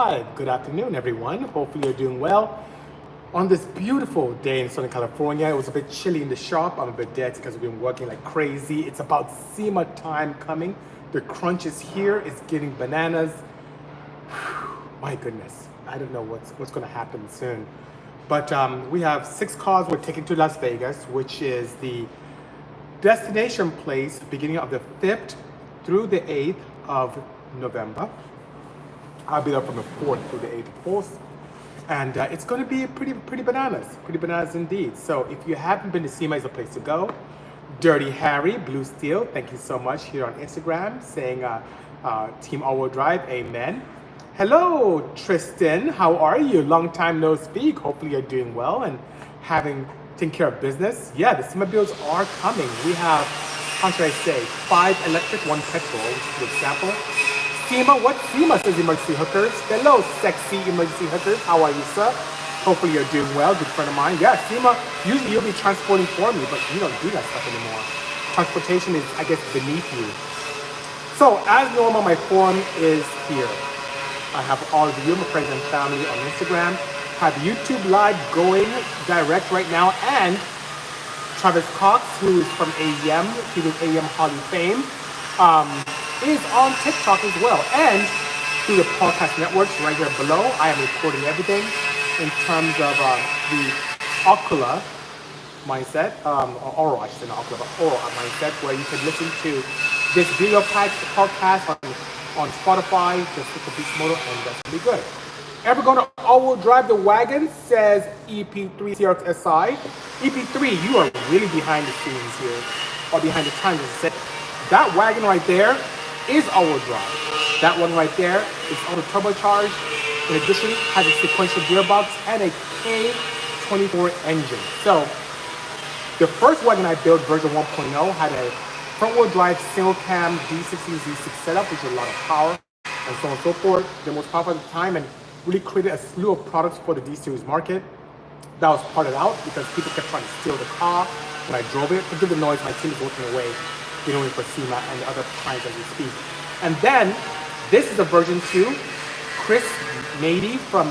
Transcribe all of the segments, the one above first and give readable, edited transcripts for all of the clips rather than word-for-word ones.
live. Good afternoon, everyone. Hopefully you're doing well. On this beautiful day in Southern California, it was a bit chilly in the shop. I'm a bit dead because we've been working like crazy. It's about SEMA time coming. The crunch is here. It's getting bananas. My goodness, I don't know what's going to happen soon. But we have 6 cars we're taking to Las Vegas, which is the destination place beginning of the 5th through the 8th of November. I'll be there from the 4th through the 8th, of course. And it's going to be pretty bananas indeed. So if you haven't been to SEMA, it's a place to go. Dirty Harry, Blue Steel, thank you so much here on Instagram saying Team All-Wheel Drive, amen. Hello, Tristan, how are you? Long time no speak. Hopefully you're doing well and taking care of business. Yeah, the SEMA builds are coming. We have, how should I say, 5 electric, 1 petrol, which is a good sample. SEMA, what SEMA says emergency hookers? Hello, sexy emergency hookers. How are you, sir? Hopefully you're doing well. Good friend of mine. Yeah, SEMA, usually you'll be transporting for me, but you don't do that stuff anymore. Transportation is, I guess, beneath you. So, as normal, my form is here. I have all of you, my friends and family on Instagram. Have YouTube Live going direct right now. And Travis Cox, who is from AEM, he was AEM Hall of Fame, is on TikTok as well. And through the podcast networks right here below, I am recording everything in terms of the Oculus mindset, or oral, I should say not Oculus, but oral mindset, where you can listen to this video podcast on Spotify, just with the Bisimoto, and that's gonna be good. Ever going to all-wheel drive the wagon, says EP3 CRXSI. EP3, you are really behind the scenes here, or behind the times, as I said. That wagon right there is all-wheel drive. That one right there is auto turbocharged. In addition, has a sequential gearbox and a K24 engine. So, the first wagon I built, version 1.0, had a front-wheel drive single cam D16 Z6 setup, which is a lot of power, and so on and so forth. The most powerful at the time, and really created a slew of products for the D-Series market. That was parted out because people kept trying to steal the car when I drove it. Forgive the noise, my team is working away, dealing for SEMA and the other clients as we speak. And then, this is a version 2. Chris Nady from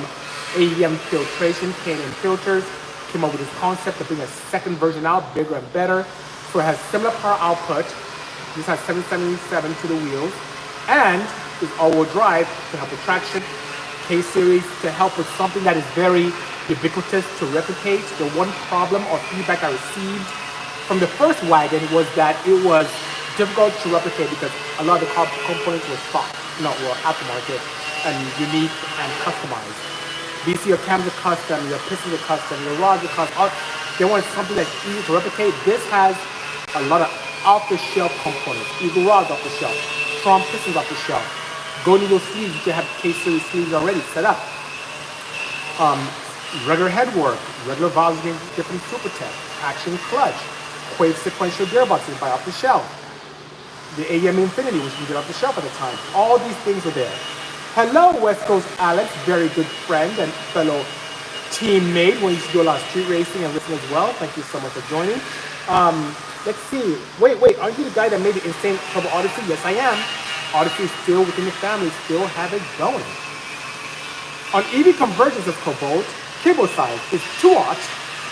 AEM Filtration, K&N Filters, came up with this concept to bring a second version out, bigger and better. So it has similar power output. This has 777 to the wheels, and is all-wheel drive to help with traction. K-Series to help with something that is very ubiquitous to replicate. The one problem or feedback I received from the first wagon was that it was difficult to replicate because a lot of the car components were stock, were aftermarket and unique and customized. DC, your cams are custom, your pistons are custom, your rods are custom. They want something that's easy to replicate. This has a lot of off-the-shelf components. Eagle rods off the shelf, Tron pistons off the shelf. Golden Eagle sleeves, you can have K-Series sleeves already set up. Regular headwork, regular valves getting different Super Tech, action clutch, Quave sequential gearboxes by off the shelf. The AEM Infinity, which we did off the shelf at the time. All these things are there. Hello, West Coast Alex, very good friend and fellow teammate when you used to do a lot of street racing and listen as well. Thank you so much for joining. Let's see. Wait, aren't you the guy that made the insane Turbo Odyssey? Yes, I am. Odyssey is still within the family, still have it going. On EV convergence of Cobalt, cable size is 2-aught,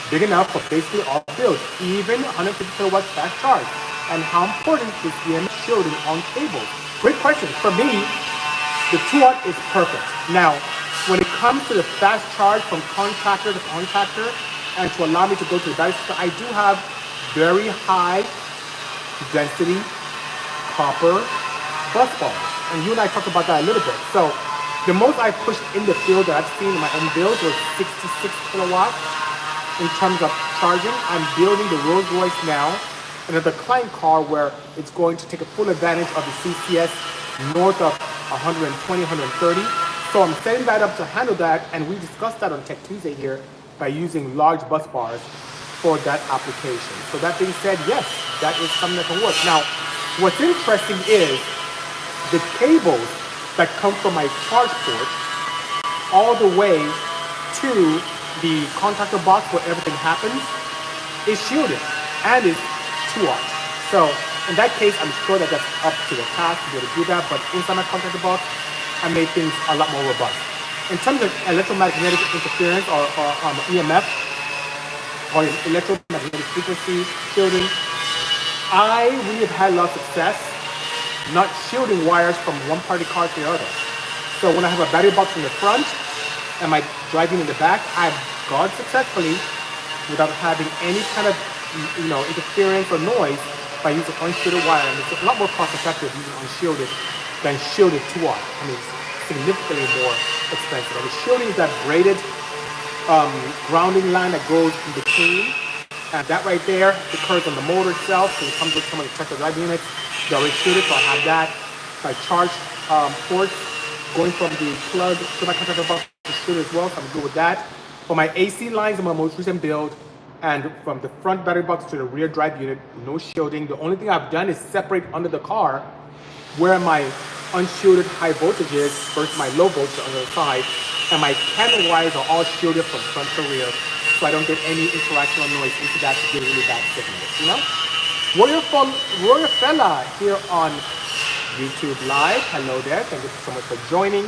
big enough for basically all builds, even 150 kilowatts fast charge. And how important is EMS shielding on cables? Great question. For me, the 2-aught is perfect. Now, when it comes to the fast charge from contractor to contractor, and to allow me to go to the battery system, I do have very high density copper bus bars. And you and I talked about that a little bit. So the most I pushed in the field that I've seen in my own build was 66 kilowatts in terms of charging. I'm building the Rolls Royce now, another client car where it's going to take a full advantage of the CCS north of 120, 130. So I'm setting that up to handle that, and we discussed that on Tech2sDay here by using large bus bars for that application. So that being said, yes, that is something that can work. Now, what's interesting is the cables that come from my charge port all the way to the contactor box where everything happens is shielded and is 2-aught. So in that case, I'm sure that that's up to the task to be able to do that, but inside my contactor box, I made things a lot more robust. in terms of electromagnetic interference or EMF or electromagnetic frequency shielding, I really have had a lot of success not shielding wires from one part of the car to the other. So when I have a battery box in the front and my drive unit in the back, I've gone successfully without having any kind of interference or noise by using unshielded wire. And it's a lot more cost effective using unshielded than shielded 2R. I mean, it's significantly more expensive. And the shielding is that braided grounding line that goes in between. And that right there occurs on the motor itself. So it comes with some of the Tech2sDay drive units. They're already shielded, so I have that. My charge ports going from the plug to my contactor box is shielded as well, so I'm good with that. For my AC lines in my most recent build, and from the front battery box to the rear drive unit, no shielding. The only thing I've done is separate under the car where my unshielded high voltage is versus my low voltage on the side. And my candle wires are all shielded from front to rear, so I don't get any interaction or noise into that to get really bad signals, Warrior Fella here on YouTube Live. Hello there. Thank you so much for joining.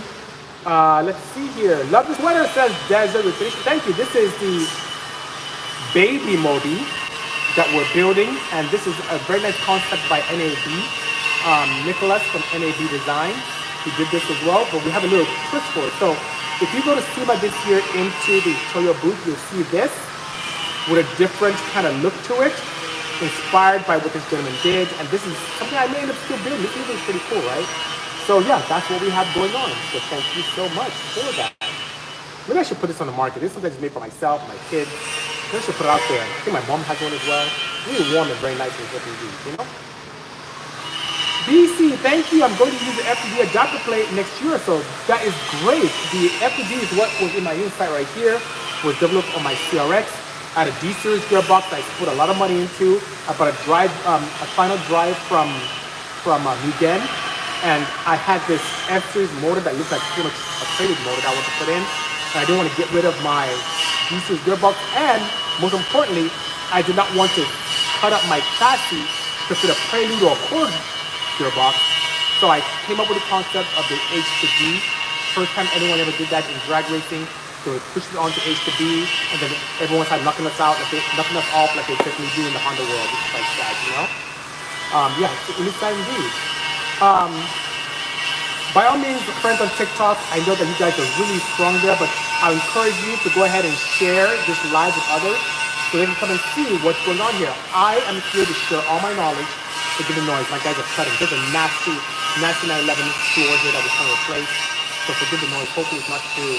Let's see here. Love this weather, says Desert Rotation. Thank you. This is the Bisimoto that we're building, and this is a very nice concept by NAB. Nicholas from NAB Design. He did this as well, but we have a little twist for it. So if you go to SEMA this year into the Toyo booth, you'll see this with a different kind of look to it, inspired by what this gentleman did. And this is something I may end up still building. This is pretty cool, right? So yeah, that's what we have going on. So thank you so much for that. Maybe I should put this on the market. This is something that's made for myself, my kids. Maybe I should put it out there. I think my mom has one as well. Really warm and very nice with what we do, BC, thank you. I'm going to use the F2D adapter plate next year, so that is great. The F2D is what was in my insight right here. Was developed on my CRX. I had a D-series gearbox that I put a lot of money into. I bought a final drive from Mugen, and I had this F-series motor that looked like pretty much a traded motor that I want to put in. And I didn't want to get rid of my D-series gearbox, and most importantly, I did not want to cut up my chassis to fit a Prelude or a Cord gearbox. So I came up with the concept of the H to D. First time anyone ever did that in drag racing. So it pushed it onto H to B, and then everyone started knocking us out, knocking us off like they typically do in the Honda world, which is like sad, Yeah, it's really sad indeed. By all means, friends on TikTok, I know that you guys are really strong there, but I encourage you to go ahead and share this live with others so they can come and see what's going on here. I am here to share all my knowledge. Forgive the noise, my guys are cutting. There's a nasty 911 floor here that we're trying to replace. So forgive the noise, hopefully it's not too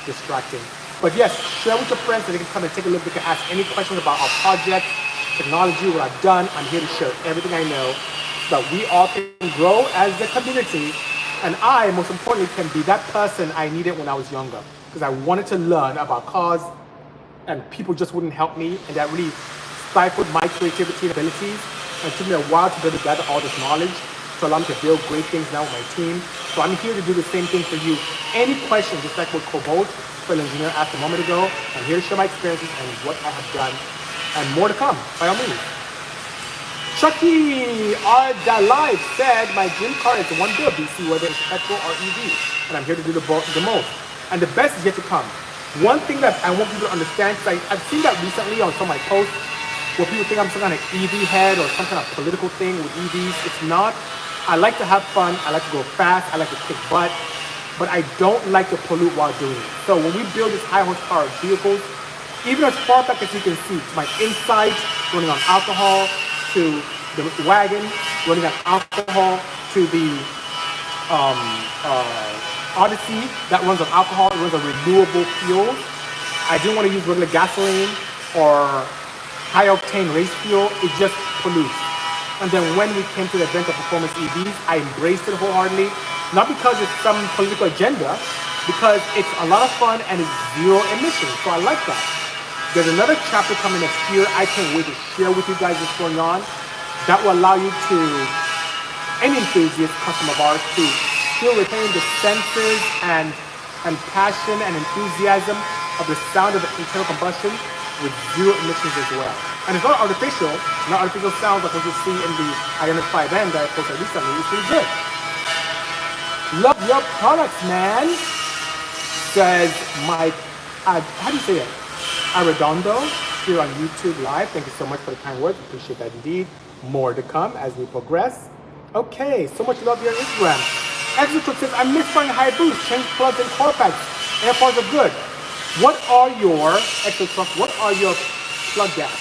distracting. But yes, share with your friends so they can come and take a look. They can ask any questions about our project, technology, what I've done. I'm here to share everything I know so that we all can grow as a community. And I, most importantly, can be that person I needed when I was younger. Because I wanted to learn about cars and people just wouldn't help me. And that really stifled my creativity and abilities. And it took me a while to be able to gather all this knowledge to allow me to build great things now with my team. So I'm here to do the same thing for you. Any questions, just like what Cobalt, fellow engineer, asked a moment ago, I'm here to share my experiences and what I have done, and more to come, by all means. Chucky R. Live said, my dream car is the one build, BC, whether it's petrol or EV, and I'm here to do the most. And the best is yet to come. One thing that I want people to understand, because I've seen that recently on some of my posts, where people think I'm some kind of EV head or some kind of political thing with EVs. It's not. I like to have fun. I like to go fast. I like to kick butt. But I don't like to pollute while doing it. So when we build these high horsepower vehicles, even as far back as you can see, to my insides running on alcohol, to the wagon running on alcohol, to the Odyssey that runs on alcohol, it runs on renewable fuels. I didn't want to use regular gasoline or high-octane race fuel. It just pollutes. And then when we came to the event of performance EVs, I embraced it wholeheartedly. Not because it's some political agenda, because it's a lot of fun and it's zero emissions. So I like that. There's another chapter coming next year. I can't wait to share with you guys what's going on. That will allow you to, any enthusiast customer of ours, to still retain the senses and passion and enthusiasm of the sound of the internal combustion with zero emissions as well. And it's not artificial sounds like what you see in the Ioniq 5N that I posted recently. It's pretty good. Love your products, man. says Mike, how do you say it? Arredondo here on YouTube Live. Thank you so much for the kind words. Appreciate that indeed. More to come as we progress. Okay, so much love here on Instagram. Extra says, I'm misfiring high boost, change plugs and core packs. AirPods are good. What are your what are your plug gaps?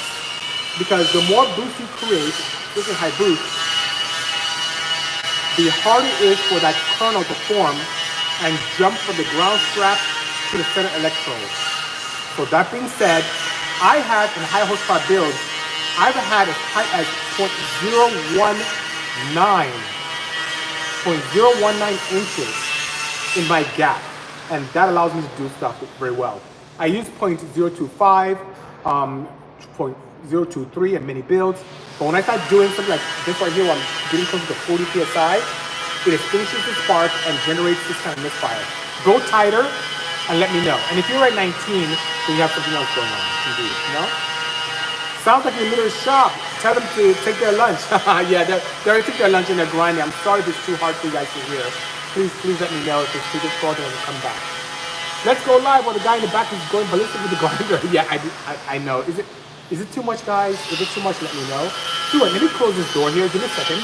Because the more boost you create, this is high boost, the harder it is for that kernel to form and jump from the ground strap to the center electrode. So that being said, I have in high horsepower builds, I've had as high as 0.019 inches in my gap, and that allows me to do stuff very well. I use 0.025, 0.023 in many builds, but when I start doing something like this right here, where I'm getting close to 40 psi, it extinguishes the spark and generates this kind of misfire. Go tighter and let me know. And if you're at 19, then you have something else going on, indeed, you know? Sounds like you're in the middle of the shop. Tell them to take their lunch. Yeah, they already took their lunch and they're grinding. I'm sorry if it's too hard for you guys to hear. Please let me know if it's too difficult and I'll come back. Let's go live while the guy in the back is going ballistic with the grinder. Yeah, I know. Is it too much, guys? If it's too much, let me know. Do it. Let me close this door here. Give me a second.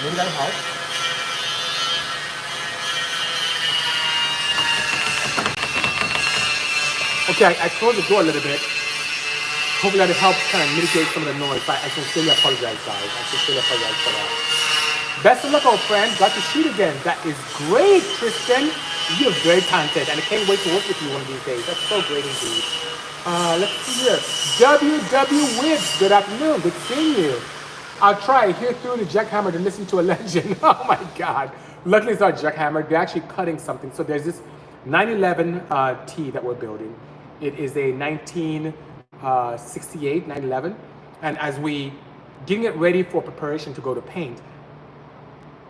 Maybe that'll help. Okay, I closed the door a little bit. Hopefully that helps kind of mitigate some of the noise. I sincerely apologize, guys. I sincerely apologize for that. Best of luck, old friend. Got to shoot again. That is great, Tristan. You're very talented, and I can't wait to work with you one of these days. That's so great indeed. Let's see here. WW Wibbs, good afternoon. Good seeing you. I'll try here through the jackhammer to listen to a legend. Oh my God. Luckily it's not jackhammer. They're actually cutting something. So there's this 911 T that we're building. It is a 1968 911, and as we getting it ready for preparation to go to paint,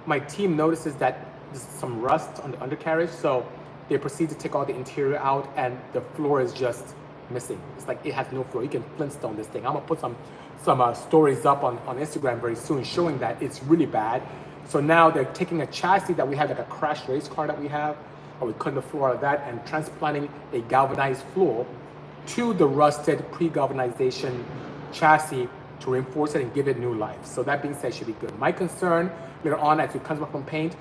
my team notices that there's some rust on the undercarriage, so they proceed to take all the interior out, and the floor is just missing. It's like it has no floor. You can Flintstone this thing. I'm gonna put some stories up on Instagram very soon showing that it's really bad. So now they're taking a chassis that we have, like a crash race car that we have, or we cut the floor out of that and transplanting a galvanized floor to the rusted pre-galvanization chassis to reinforce it and give it new life. So that being said, should be good. My concern later on as it comes up from paint,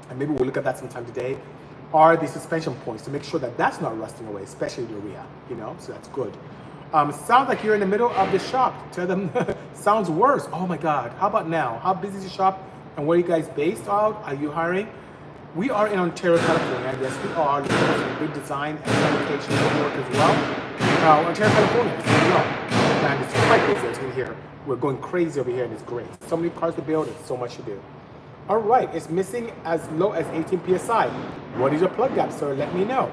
and maybe we'll look at that sometime today, are the suspension points to make sure that that's not rusting away, especially the rear, you know, so that's good. Sounds like you're in the middle of the shop. Tell them, sounds worse. Oh my God, how about now? How busy is the shop and where are you guys based out? Are you hiring? We are in Ontario, California. Yes, we are looking for some good design and fabrication work as well. Ontario, California, as you know. And it's quite busy as we hear. We're going crazy over here and it's great. So many cars to build and so much to do. All right, it's missing as low as 18 PSI. What is your plug gap, sir? Let me know.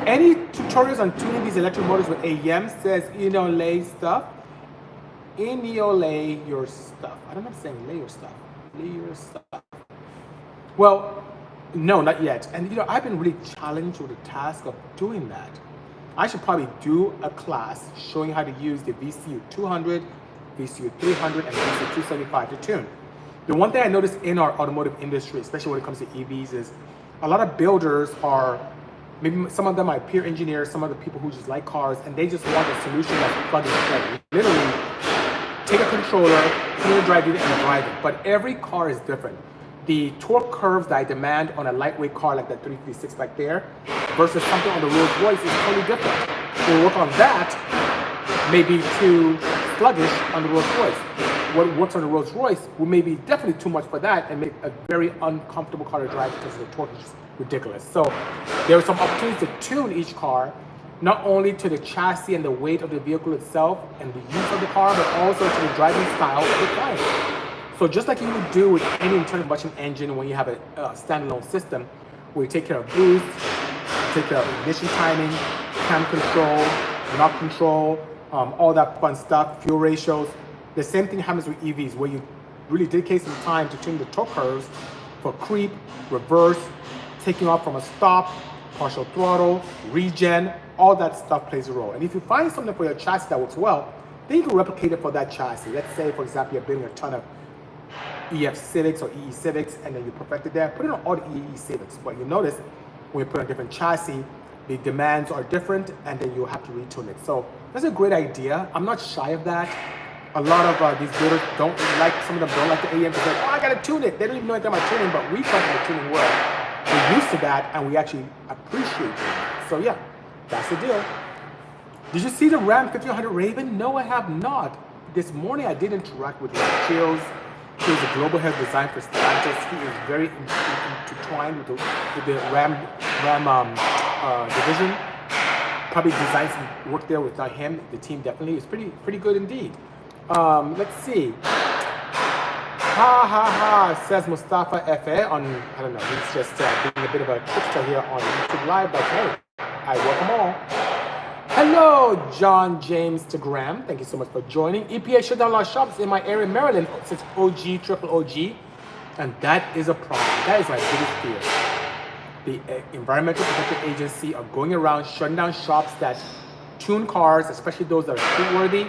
Any tutorials on tuning these electric motors with AEM? Says lay stuff. Lay your stuff. I don't know if I'm saying lay your stuff. Lay your stuff. Well, no, not yet. And I've been really challenged with the task of doing that. I should probably do a class showing how to use the VCU 200, VCU 300, and VCU 275 to tune. The one thing I noticed in our automotive industry, especially when it comes to EVs, is a lot of builders are, maybe some of them are peer engineers, some of the people who just like cars, and they just want a solution that's plug and play. Literally, take a controller, put it in drive unit, and drive it. But every car is different. The torque curves that I demand on a lightweight car like that 336 back there versus something on the Rolls Royce is totally different. We'll work on that, maybe too sluggish on the Rolls Royce. What works on the Rolls Royce will maybe definitely too much for that and make a very uncomfortable car to drive because the torque is just ridiculous. So there are some opportunities to tune each car, not only to the chassis and the weight of the vehicle itself and the use of the car, but also to the driving style of the client. So just like you would do with any internal combustion engine when you have a standalone system, where you take care of boost, take care of ignition timing, cam control, knob control, all that fun stuff, fuel ratios. The same thing happens with EVs, where you really dedicate some time to tune the torque curves for creep, reverse, taking off from a stop, partial throttle, regen, all that stuff plays a role. And if you find something for your chassis that works well, then you can replicate it for that chassis. Let's say, for example, you're building a ton of EF Civics or EE Civics, and then you perfected that, put it on all the EE Civics. But you notice when you put on different chassis, the demands are different, and then you have to retune it. So that's a great idea. I'm not shy of that. A lot of these builders don't like, some of them don't like the AM because, oh, I gotta tune it. They don't even know anything about tuning, but we come from the tuning world. We're used to that, and we actually appreciate it. So yeah, that's the deal. Did you see the Ram 1500 Raven? No, I have not. This morning I did interact with Chills. He is a global head of design for Stellantis. He is very intertwined with the Ram division. Probably designed some work there without him. The team definitely is pretty good indeed. Let's see. Ha ha ha, says Mustafa Fa on, I don't know, he's just being a bit of a trickster here on YouTube Live, but hey, I welcome all. Hello, John James to Graham. Thank you so much for joining. EPA shut down a lot of shops in my area, Maryland, since OG, triple OG, and that is a problem. That is my biggest fear. The Environmental Protection Agency are going around shutting down shops that tune cars, especially those that are streetworthy.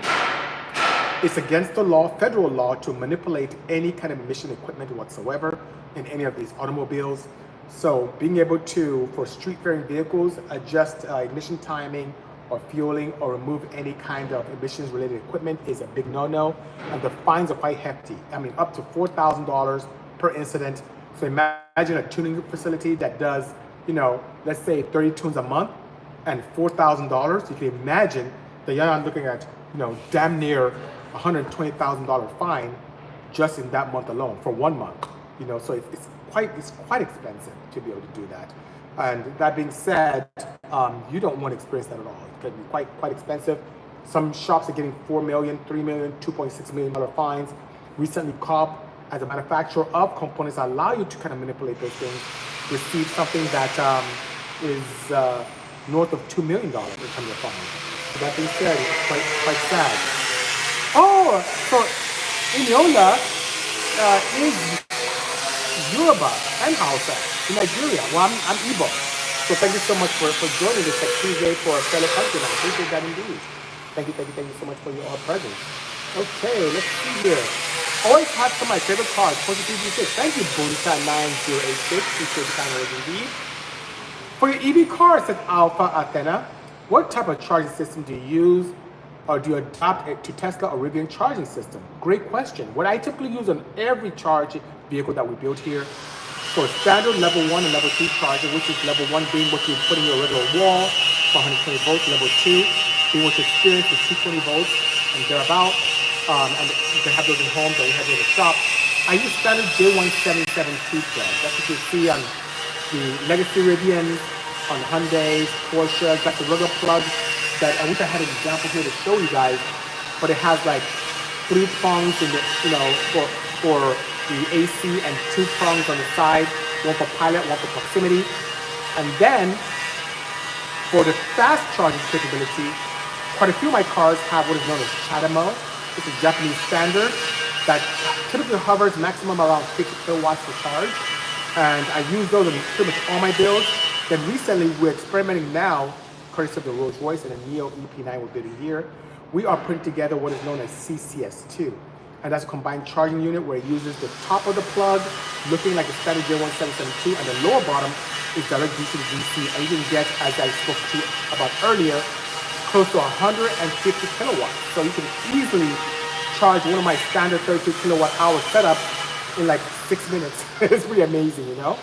It's against the law, federal law, to manipulate any kind of emission equipment whatsoever in any of these automobiles. So being able to, for street-faring vehicles, adjust ignition timing or fueling or remove any kind of emissions-related equipment is a big no-no. And the fines are quite hefty. I mean, up to $4,000 per incident. So imagine a tuning facility that does, you know, let's say 30 tunes a month and $4,000. You can imagine that you're looking at, you know, damn near $120,000 fine just in that month alone for 1 month. You know, so it's quite expensive to be able to do that. And that being said, you don't want to experience that at all. It can be quite expensive. Some shops are getting $4 million, $3 million, $2.6 million fines. Recently, Cobb, as a manufacturer of components that allow you to kind of manipulate those things, received something that is north of $2 million in terms of fines. So that being said, it's quite sad. Oh, so Eniola is Yoruba and Hausa in Nigeria. Well, I'm Igbo. So thank you so much for joining this Tech2sDay for a fellow countryman. I appreciate that indeed. Thank you so much for your presence. Okay, let's see here. Always have some of my favorite cards, 2336. Thank you, Bonita9086. Appreciate the kind words indeed. For your EV car, says Alpha Athena, what type of charging system do you use? Or do you adapt it to Tesla or Rivian charging system? Great question. What I typically use on every charging vehicle that we built here, for standard level 1 and level 2 charger, which is level 1 being what you put in your regular wall for 120 volts, level 2 being what you experience with 220 volts and thereabout. And you can have those in homes or you have it in the shop. I use standard J177T plug. That's what you see on the Legacy Rivians, on Hyundais, Porsches. That's a regular plug that I wish I had an example here to show you guys, but it has like 3 prongs in the, you know, for the AC and 2 prongs on the side, one for pilot, one for proximity. And then for the fast charging capability, quite a few of my cars have what is known as CHAdeMO. It's a Japanese standard that typically hovers maximum around 50 kilowatts per charge. And I use those in pretty much all my builds. Then recently we're experimenting now, courtesy of the Rolls Royce and the Neo EP9 we're building here, we are putting together what is known as CCS2. And that's a combined charging unit where it uses the top of the plug, looking like a standard J1772, and the lower bottom is direct DC to DC. And you can get, as I spoke to you about earlier, close to 150 kilowatts. So you can easily charge one of my standard 32 kilowatt hour setups in like 6 minutes. It's pretty amazing, you know?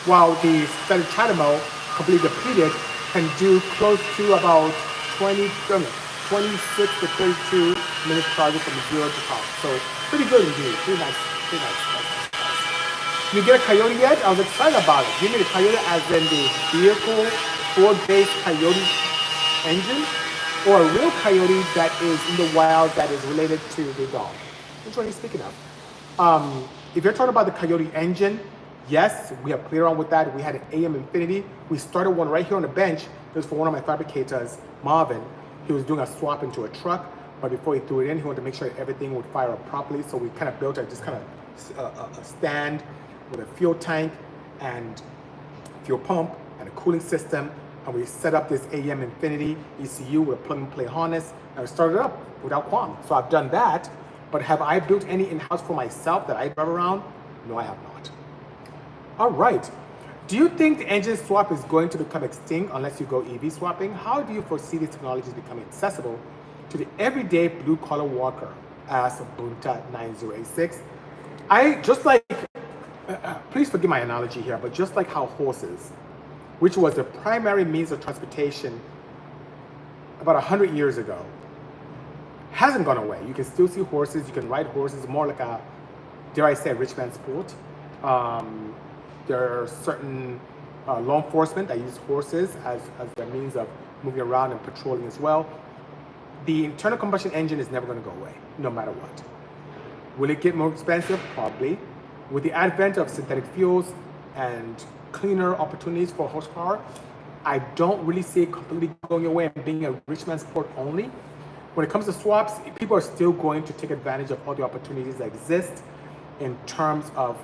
While the standard CHAdeMO, completely depleted, can do close to about 26 to 32 minutes charging from 0 to top. So pretty good indeed. Pretty nice. You get a Coyote yet? I was excited about it. Give me the Coyote as in the vehicle Ford-based Coyote engine, or a real Coyote that is in the wild that is related to the dog. Which one are you speaking of? If you're talking about the Coyote engine, yes, we have played around with that. We had an AM Infinity. We started one right here on the bench. It was for one of my fabricators, Marvin. He was doing a swap into a truck, but before he threw it in, he wanted to make sure everything would fire up properly. So we kind of built a stand with a fuel tank and fuel pump and a cooling system. And we set up this AM Infinity ECU with a plug-and-play harness, and we started up without qualm. So I've done that, but have I built any in-house for myself that I drive around? No, I have not. All right. Do you think the engine swap is going to become extinct unless you go EV swapping? How do you foresee these technologies becoming accessible to the everyday blue-collar worker? Asked Bunta 9086. Just like, please forgive my analogy here, but just like how horses, which was the primary means of transportation about 100 years ago, hasn't gone away. You can still see horses, you can ride horses, more like a, dare I say, a rich man's sport. There are certain law enforcement that use horses as their means of moving around and patrolling as well. The internal combustion engine is never going to go away, no matter what. Will it get more expensive? Probably. With the advent of synthetic fuels and cleaner opportunities for horsepower, I don't really see it completely going away and being a rich man's sport only. When it comes to swaps, people are still going to take advantage of all the opportunities that exist in terms of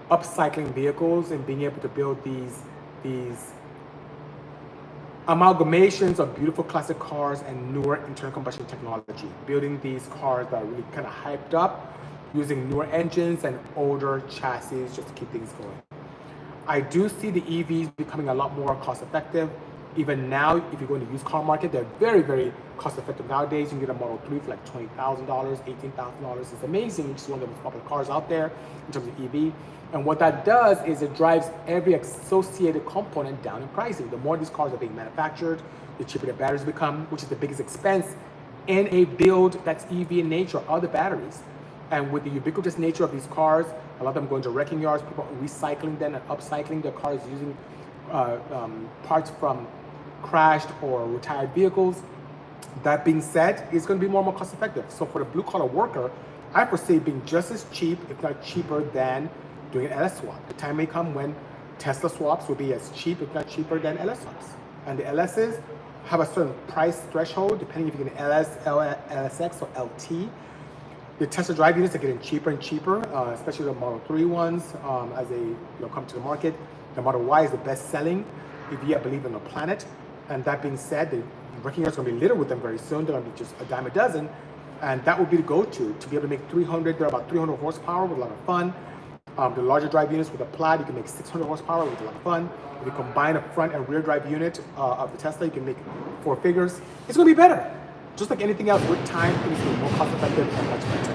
upcycling vehicles and being able to build these amalgamations of beautiful classic cars and newer internal combustion technology, building these cars that are really kind of hyped up, using newer engines and older chassis just to keep things going. I do see the EVs becoming a lot more cost effective. Even now, if you go in the used car market, they're very, very cost effective nowadays. You can get a Model 3 for like $20,000, $18,000. It's amazing. It's one of the most popular cars out there in terms of EV. And what that does is it drives every associated component down in pricing. The more these cars are being manufactured, the cheaper the batteries become, which is the biggest expense in a build that's EV in nature, are the batteries. And with the ubiquitous nature of these cars, a lot of them going to wrecking yards, people are recycling them and upcycling their cars using parts from crashed or retired vehicles. That being said, it's going to be more and more cost effective. So for the blue collar worker, I foresee it being just as cheap, if not cheaper, than doing an LS swap. The time may come when Tesla swaps will be as cheap, if not cheaper, than LS swaps. And the LSs have a certain price threshold, depending if you get an LS, LSX, or LT. The Tesla drive units are getting cheaper and cheaper, especially the Model 3 ones as they come to the market. The Model Y is the best selling EV, I believe, on the planet. And that being said, the wrecking yards are going to be littered with them very soon. They're going to be just a dime a dozen. And that would be the go-to to be able to make 300. They're about 300 horsepower with a lot of fun. The larger drive units with a Plaid, you can make 600 horsepower with a lot of fun. If you combine a front and rear drive unit of the Tesla, you can make 4 figures. It's going to be better. Just like anything else, with time, it's going to be more cost-effective and much better.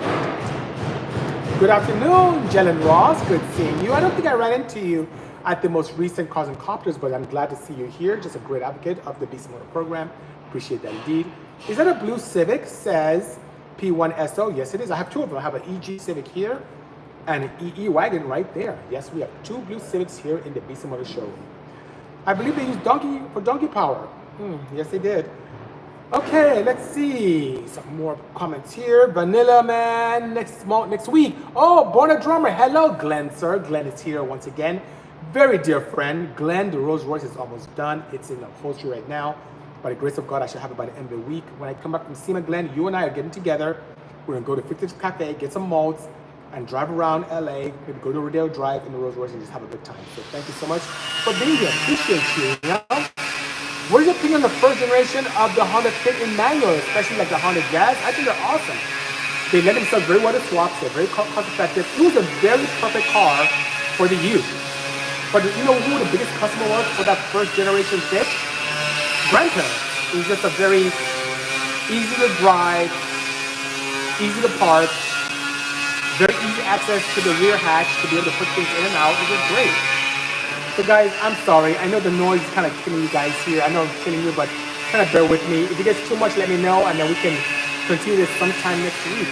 Good afternoon, Jelen Ross. Good seeing you. I don't think I ran into you at the most recent Cars and Copters, but I'm glad to see you here. Just a great advocate of the Bisimoto program. Appreciate that indeed. Is that a blue Civic? Says P1SO. Yes, it is. I have 2 of them. I have an EG Civic here and an EE wagon right there. Yes, we have 2 blue Civics here in the Bisimoto showroom. I believe they used donkey power. Yes, they did. Okay, let's see. Some more comments here. Vanilla Man next week. Oh, Born a Drummer. Hello, Glenn, sir. Glenn is here once again. Very dear friend. Glenn, the Rolls Royce is almost done. It's in upholstery right now. By the grace of God, I should have it by the end of the week. When I come back from SEMA, Glenn, you and I are getting together. We're going to go to 50th Cafe, get some molds, and drive around LA. Maybe go to Rodeo Drive in the Rolls Royce and just have a good time. So thank you so much for being here. Appreciate you. What is your opinion on the first generation of the Honda Fit in manual, especially like the Honda Jazz? I think they're awesome. They lend themselves very well to swaps. They're very cost effective. It was a very perfect car for the youth. But you know who the biggest customer was for that first generation Fit? Grandparents. It was just a very easy to drive, easy to park, very easy access to the rear hatch to be able to put things in and out. It was great. So guys, I'm sorry. I know the noise is kind of killing you guys here. I know I'm killing you, but kind of bear with me. If it gets too much, let me know, and then we can continue this sometime next week,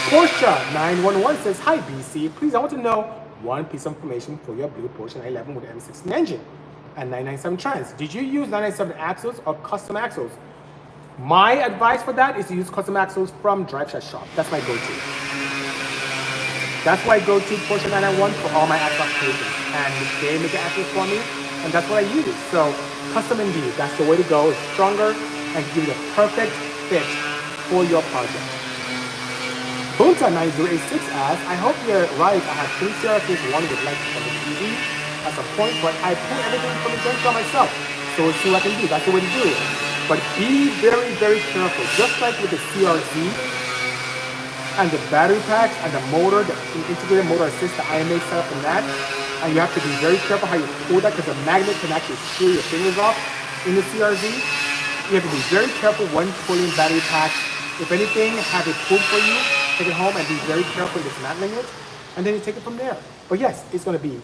Porsche 911 says, hi, BC. Please, I want to know one piece of information for your blue Porsche 911 with the M16 engine and 997 trans. Did you use 997 axles or custom axles? My advice for that is to use custom axles from Drive Shaft Shop. That's my go-to. That's why I go to Porsche 991 for all my axle applications. And they make the axles for me, and that's what I use. So, custom indeed. That's the way to go. It's stronger and give you the perfect fit for your project. Bunta 9086 asks, I hope you're right. I have 3 CRFs, one would like to come to the EV at some point, but I pull everything from the junkyard myself. So we'll see what I can do. That's the way to do it. But be very, very careful. Just like with the CRZ, and the battery packs and the motor, the integrated motor assist, the IMA setup and that, And you have to be very careful how you pull that because the magnet can actually screw your fingers off in the CRZ. You have to be very careful when pulling battery packs. If anything, have it pulled for you, take it home and be very careful in dismantling it. And then you take it from there. But yes, it's going to be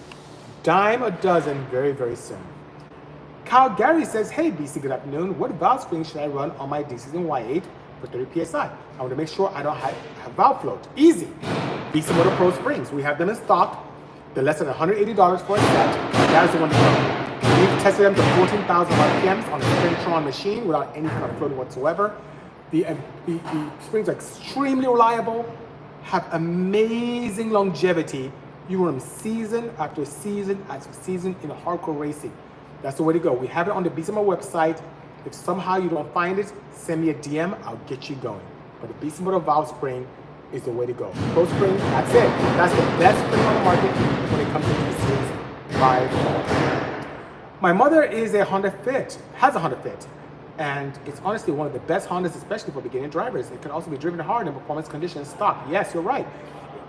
dime a dozen very, very soon. Kyle Gary says, hey BC, good afternoon. What valve spring should I run on my D-Season Y8 for 30 PSI? I want to make sure I don't have valve float. Easy. Bisimoto Pro Springs. We have them in stock. They're less than $180 for a set. That is the one to go. We've tested them to 14,000 RPMs on a Spintron machine without any kind of floating whatsoever. The springs are extremely reliable, have amazing longevity. You run them season after season after season in a hardcore racing. That's the way to go. We have it on the Bisimoto website. If somehow you don't find it, send me a DM, I'll get you going. But the Bisimoto valve spring is the way to go. Pro spring, that's it. That's the best spring on the market when it comes to D-Series 5. My mother is a Honda Fit, has a Honda Fit. And it's honestly one of the best Hondas, especially for beginning drivers. It can also be driven hard in performance conditions stock. Yes, you're right.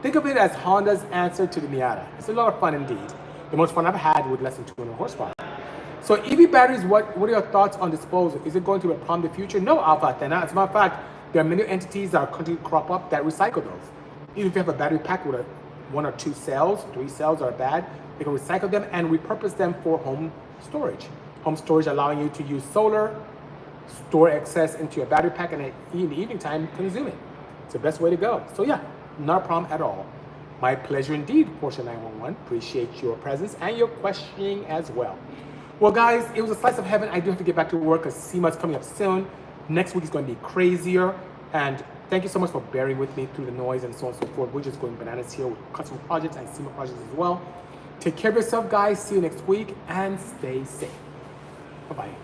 Think of it as Honda's answer to the Miata. It's a lot of fun indeed. The most fun I've had with less than 200 horsepower. So EV batteries, what are your thoughts on disposal? Is it going to be a problem in the future? No, Alpha Athena. As a matter of fact, there are many entities that are continuing to crop up that recycle those. Even if you have a battery pack with 1 or 2 cells, 3 cells are bad, they can recycle them and repurpose them for home storage. Home storage allowing you to use solar, store excess into your battery pack, and in the evening time, consume it. It's the best way to go. So yeah, not a problem at all. My pleasure indeed, Porsche 911. Appreciate your presence and your questioning as well. Well, guys, it was a slice of heaven. I do have to get back to work because SEMA's coming up soon. Next week is going to be crazier. And thank you so much for bearing with me through the noise and so on and so forth. We're just going bananas here with custom projects and SEMA projects as well. Take care of yourself, guys. See you next week and stay safe. Bye-bye.